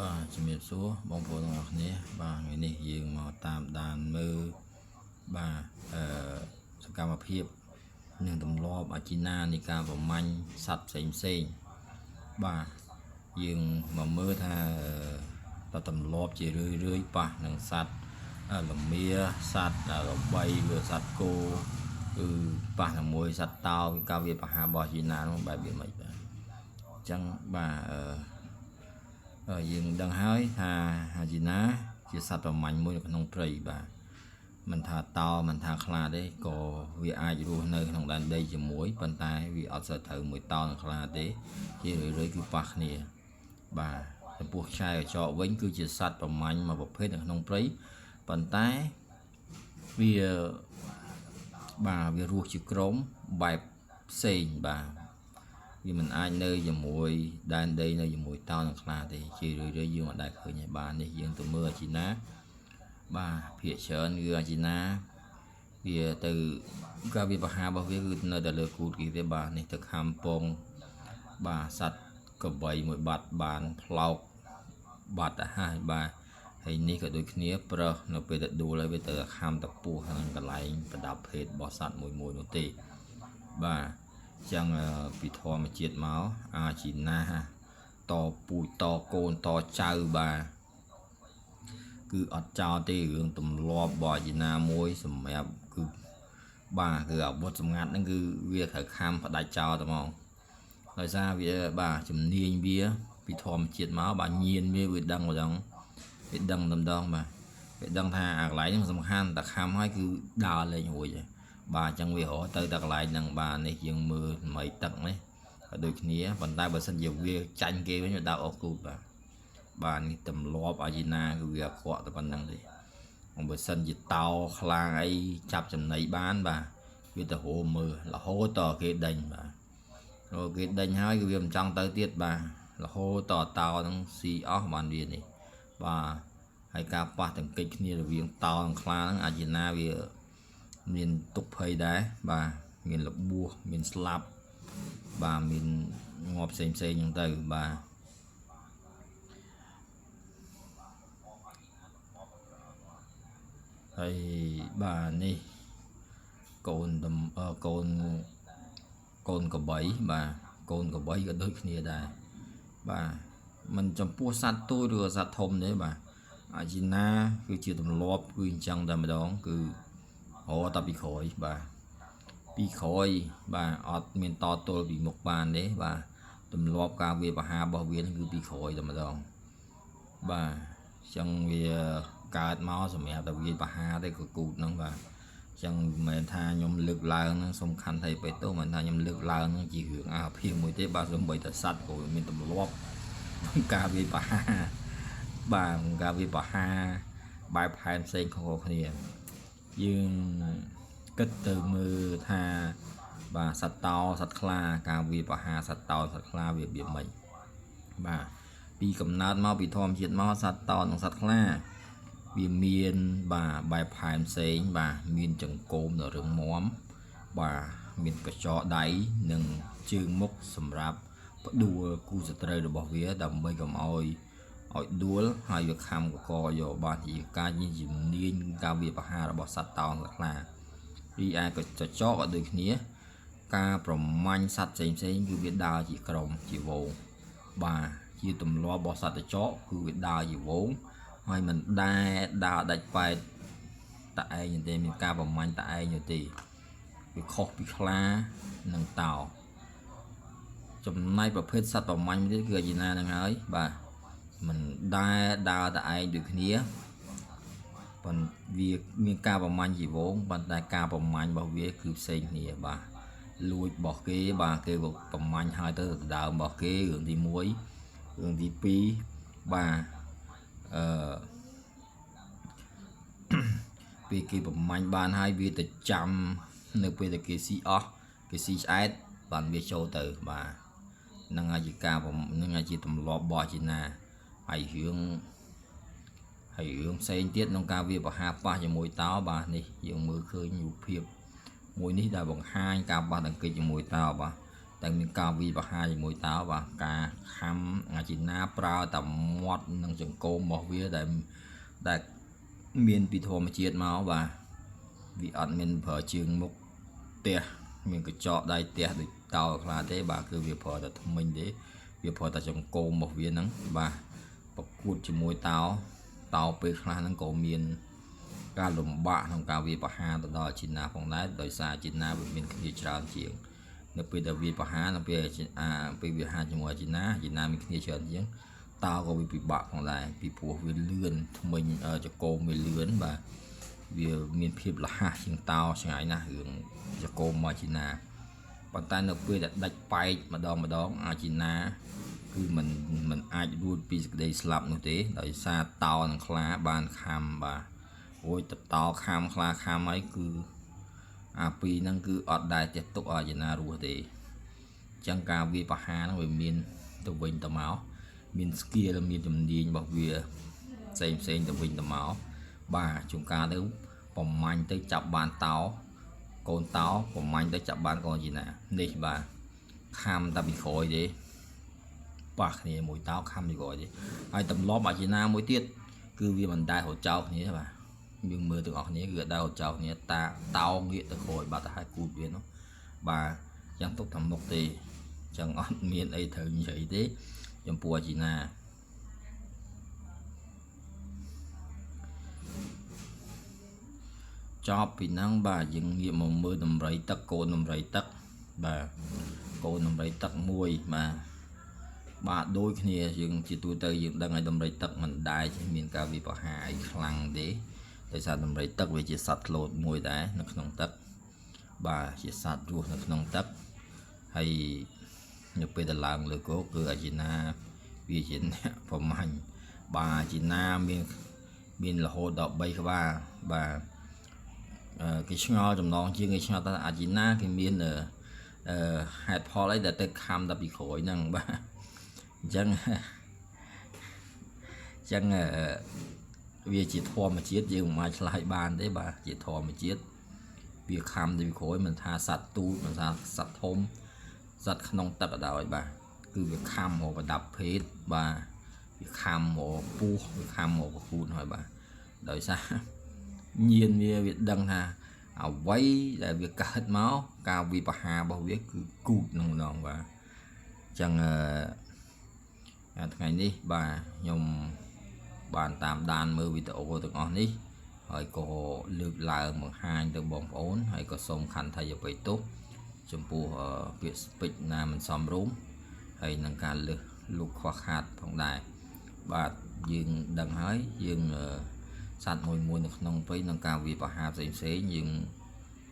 បាទជំរាបសួរបងប្អូនទាំងអស់គ្នាបាទថ្ងៃនេះយើងមកតាមដានមើលបាទសកម្មភាពនឹងទម្លាប់អាជីណានៃការប្រមាញ់សត្វផ្សេងបាទយើងមកមើលថាតើទម្លាប់ជារឿយប៉ះនឹងសត្វលមាសត្វរបីឬសត្វគោគឺប៉ះជាមួយសត្វតោការវាប្រហារបស់អាជីណានោះបែបវាមិនបាទអញ្ចឹងបាទយើងដឹងហើយថាអាជីណាជាសត្វប្រមាញ់មួយនៅក្នុងព្រៃបាទមិនថាតោមិនថាខ្លាទេក៏វាអាចរស់នៅក្នុងដែនដីជាមួយប៉ុន្តែវាអត់សូវត្រូវមួយតោនិងខ្លាទេជារឿយៗគឺប៉ះគ្នាបាទចំពោះខ្សែកញ្ចក់វិញគឺជាសត្វប្រមាញ់មួយប្រភេទនៅក្នុងព្រៃប៉ុន្តែវារស់ជាក្រុមបែបផ្សេងបាទវាមិនអាចនៅជាមួយដែនដីនៅជាមួយតោនិងខ្លាទេជារឿយៗយើងអត់ដែលឃើញទេបាទនេះយើងទៅមើលអាជីណាបាទភាគច្រើនគឺអាជីណាវាទៅការវាប្រហាររបស់វាគឺនៅតែលើគូតគេទេបាទនេះទៅខំពងបាទសត្វក្របីមួយបាត់បានផ្លោកបាត់ទៅហើយបាទហើយនេះក៏ដូចគ្នាប្រើសនៅពេលទៅដួលហើយវាទៅខំតពោះខាងកន្លែងប្រដាប់ភេទរបស់សត្វមួយនោះទេបាទចឹងពីធម្មជាតិមកអាជីណាតពូជតកូនតចៅបាទគឺអត់ចោលទេរឿងទម្លាប់របស់អាជីណាមួយសម្រាប់គឺបាទគឺអាវុធសម្ងាត់ហ្នឹងគឺវាត្រូវខំផ្ដាច់ចោលតែហ្មងដោយសារវាបាទជំនាញវាពីធម្មជាតិមកបាទញៀនវាដឹងម្ដងវាដឹងតែម្ដងបាទវាដឹងថាអាកន្លែងហ្នឹងសំខាន់តែខំហើយគឺដើរលេងរួចហើយបាទអញ្ចឹងវារកទៅតែកន្លែងហ្នឹងបាទនេះយើងមើលថ្មីទឹកនេះក៏ដូចគ្នាប៉ុន្តែបើសិនជាវាចាញ់គេវិញវាដើរអស់គូតបាទនេះទម្លាប់អាជីណាគឺវាអាក្រក់តែប៉ុណ្្នឹងទេបើសិនជាតោខ្លាអីចាប់ចំណីបានបាទវាទៅរោមមើលរហូតតគេដេញបាទrồiគេដេញហើយគឺវាមិនចង់ទៅទៀតបាទរហូតតោហ្នឹងស៊ីអស់បានវានេះបាទហើយការប៉ះទង្គិចគ្នារវាងតោនិងខ្លាហ្នឹងអាជីណាវាមានទុកភ័យដែរបាទមានរបួសមានស្លាប់បាទមានងាប់ផ្សេងហ្នឹងទៅបាទហើយបាទនេះកូនក្របីបាទកូនក្របីក៏ដូចគ្នាដែរបាទมันចំពោះសត្វទូចឬសត្វធំទេបាទអាជីណាគឺជាទម្លាប់គឺអញ្ចឹងតែម្ដងគឺរកតែពីក្រោយបាទពីក្រោយបាទអត់មានតទល់ពីមុខបានទេបាទទម្លាប់ការវាប្រហាររបស់វាគឺពីក្រោយតែម្ដងបាទអញ្ចឹងវាកើតមកសម្រាប់តែវាប្រហារទេក៏គូតហ្នឹងបាទចឹងមិនមែនថាខ្ញុំលើកឡើងហ្នឹងសំខាន់តែពេកទៅមិនថាខ្ញុំលើកឡើងហ្នឹងជារឿងអាភិបមួយទេបាទសូម្បីតែសត្វក៏មានទម្លាប់ការវាប្រហារបាទការវាប្រហារបែបផែនផ្សេងខុសគ្នាយើងគិតទៅមើលថាបាទសត្វតោសត្វខ្លាការវាប្រហារសត្វតោសត្វខ្លាវារបៀបម៉េចបាទពីកំណើតមកពីធម្មជាតិមកសត្វតោនិងសត្វខ្លាវាមានបាទបែបផែនផ្សេងបាទមានចង្កូមដ៏រឹងមាំបាទមានកញ្ចក់ដៃនិងជើងមុខសម្រាប់ផ្ដួលគូសត្រូវរបស់វាដើម្បីកុំឲ្យដួលហើយវាខំកកយកបាទជាការជំនាញការវាប្រហាររបស់សត្វតោនិងខ្លារីឯកញ្ចក់ក៏ដូចគ្នាការប្រមាញ់សត្វផ្សេងគឺវាដើរជាក្រុមជាវងបាទជាទម្លាប់របស់សត្វកញ្ចក់គឺវាដើរជាវងហើយមិនដែលដើរដាច់ប៉ែតតែឯងទេមានការប្រមាញ់តែឯងទេវាខុសពីខ្លានិងតោចំណែកប្រភេទសត្វប្រមាញ់ទៀតគឺអាជីណានឹងហើយបាទមិនដែលដើរតែឯងដូចគ្នាប៉ុន្តែវាមានការប្រមាញ់ជាវងប៉ុន្តែការប្រមាញ់របស់វាគឺផ្សេងគ្នាបាទលួចរបស់គេបាទគេប្រមាញ់ហើយទៅដើមរបស់គេរឿងទី1រឿងទី2បាទពេលគេប្រមាញ់បានហើយវាទៅចាំនៅពេលដែលគេស៊ីអស់គេស៊ីឆ្អែតបានវាចូលទៅបាទនឹងអាចជាទម្លាប់របស់អាជីណាហើយរឿងផ្សេងទៀតក្នុងការវាប្រហារប៉ះជាមួយតោបាទនេះយើងមើលឃើញរូបភាពមួយនេះដែលបង្ហាញការប៉ះទង្គិចជាមួយតោបាទ តែមានការវិបហាជាមួយតោបាទការខំអាជីណាប្រើតែមាត់និងចង្កូមរបស់វាដែលមានពីធម្មជាតិមកបាទវាអត់មានប្រើជើងមុខផ្ទះមានកញ្ចក់ដៃផ្ទះដូចតោខ្លះទេបាទគឺវាប្រើតែថ្មិញទេវាប្រើតែចង្កូមរបស់វាហ្នឹងបាទប្រកួតជាមួយតោពេលខ្លះហ្នឹងក៏មានការលំបាកក្នុងការវាបហាទៅដល់ជីណាផងដែរដោយសារជីណាវាមានគ្នាច្រើនជាងនៅពេលដែលវាបហានៅពេលវាហាជាមួយជីណាមានគ្នាច្រើនជាងតោក៏វាពិបាកផងដែរពីព្រោះវាលឿនថ្មិញចង្កូមវាលឿនបាទវាមានភាពលះហាជាងតោឆ្ងាយណាស់រឿងចង្កូមមកជីណាប៉ុន្តែនៅពេលដែលដាច់បែកម្ដងអាជីណាគឺมันអាចរួចពីសេចក្តីស្លាប់នោះទេដោយសារតោនិងខ្លាបានខំបាទអូយតោខំខ្លាខំហើយគឺអាពីរហ្នឹងគឺអត់ដែលចេះទុកអាជីណារស់ទេអញ្ចឹងការវាបហាហ្នឹងវាមានទៅវិញទៅមកមាន skill មានជំនាញរបស់វាផ្សេងទៅវិញទៅមកបាទជួនកាលទៅប្រមាញ់ទៅចាប់បានតោកូនតោប្រមាញ់ទៅចាប់បានកូនជីណានេះបាទខំតែពីក្រោយទេប៉ះគ្នាមួយតោខំពីក្រោយទេហើយទម្លាប់អាជីណាមួយទៀតគឺវាមិនដែលរត់ចោលគ្នាទេបាទយើងមើលទាំងអស់គ្នាគឺដែលរត់ចោលគ្នាតោងាកទៅក្រោយបាត់ទៅហើយគូតវានោះបាទយ៉ាងទុកតាមមុខទេចឹងអត់មានអីត្រូវនិយាយទេចំពោះអាជីណាចប់ពីហ្នឹងបាទយើងងាកមកមើលដំរីទឹកកូនដំរីទឹកបាទកូនដំរីទឹកមួយបាទដូចគ្នាយើងជាទូទៅយើងដឹងឲ្យដំរីទឹកមិនដែរមានការវិបហាអីខ្លាំងទេដោយសារដំរីទឹកវាជាសត្វក្លូតមួយដែរនៅក្នុងទឹកបាទជាសត្វរស់នៅក្នុងទឹកហើយនៅពេលដែលឡើងលើគោកគឺអាជីណាវាជាអ្នកប្រមាញ់បាទអាជីណាមានរហូតដល់3ក្បាលបាទគេឆ្ងល់ចំណងជាងគេឆ្ងល់ថាអាជីណាគេមានហេតុផលអីដែលទៅខំដល់ពីក្រោយហ្នឹងបាទអញ្ចឹងវាជាធម្មជាតិយើងមិនអាចឆ្លើយបានទេបាទជាធម្មជាតិវាខំទៅពីក្រោយមិនថាសត្វទូតមិនថាសត្វធំសត្វក្នុងទឹកក៏ដោយបាទគឺវាខំមកប្រដាប់ភេទបាទវាខំមកពុះវាខំមកប្រគួតហើយបាទដោយសារញៀនវាដឹងថាអ្វីដែលវាកើតមកការវិបហារបស់វាគឺគូតនឹងម្ដងបាទអញ្ចឹងថ្ងៃនេះបាទខ្ញុំបានតាមដានមើលវីដេអូទាំងអស់នេះហើយក៏លើកឡើងបង្ហាញទៅបងប្អូនហើយក៏សូមខន្តីអភ័យទោសចំពោះពាក្យស្ពេចណាមិនសមរម្យហើយនឹងការលើសលុបខ្វះខាតផងដែរបាទយើងដឹងហើយយើងសត្វមួយនៅក្នុងព្រៃនឹងការវាបហាផ្សេងយើង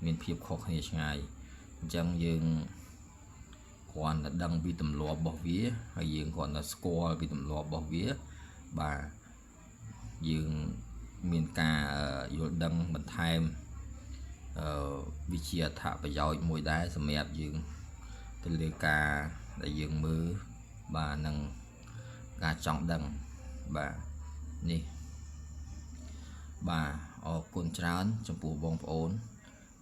មានភាពខុសគ្នាឆ្ងាយអញ្ចឹងយើងគ្រាន់តែដឹងពីទម្លាប់របស់វាហើយយើងគ្រាន់តែស្គាល់ពីទម្លាប់របស់វាបាទយើងមានការយល់ដឹងបន្ថែមវិជាអត្ថប្រយោជន៍មួយដែរសម្រាប់យើងទៅលើការដែលយើងមើលបាទនឹងការចង់ដឹងបាទនេះបាទអរគុណច្រើនចំពោះបងប្អូន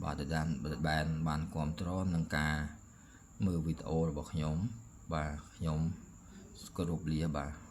បាទដែលបានគាំទ្រនឹងការមើលវីដេអូរបស់ខ្ញុំបាទខ្ញុំគោរពលាបាទ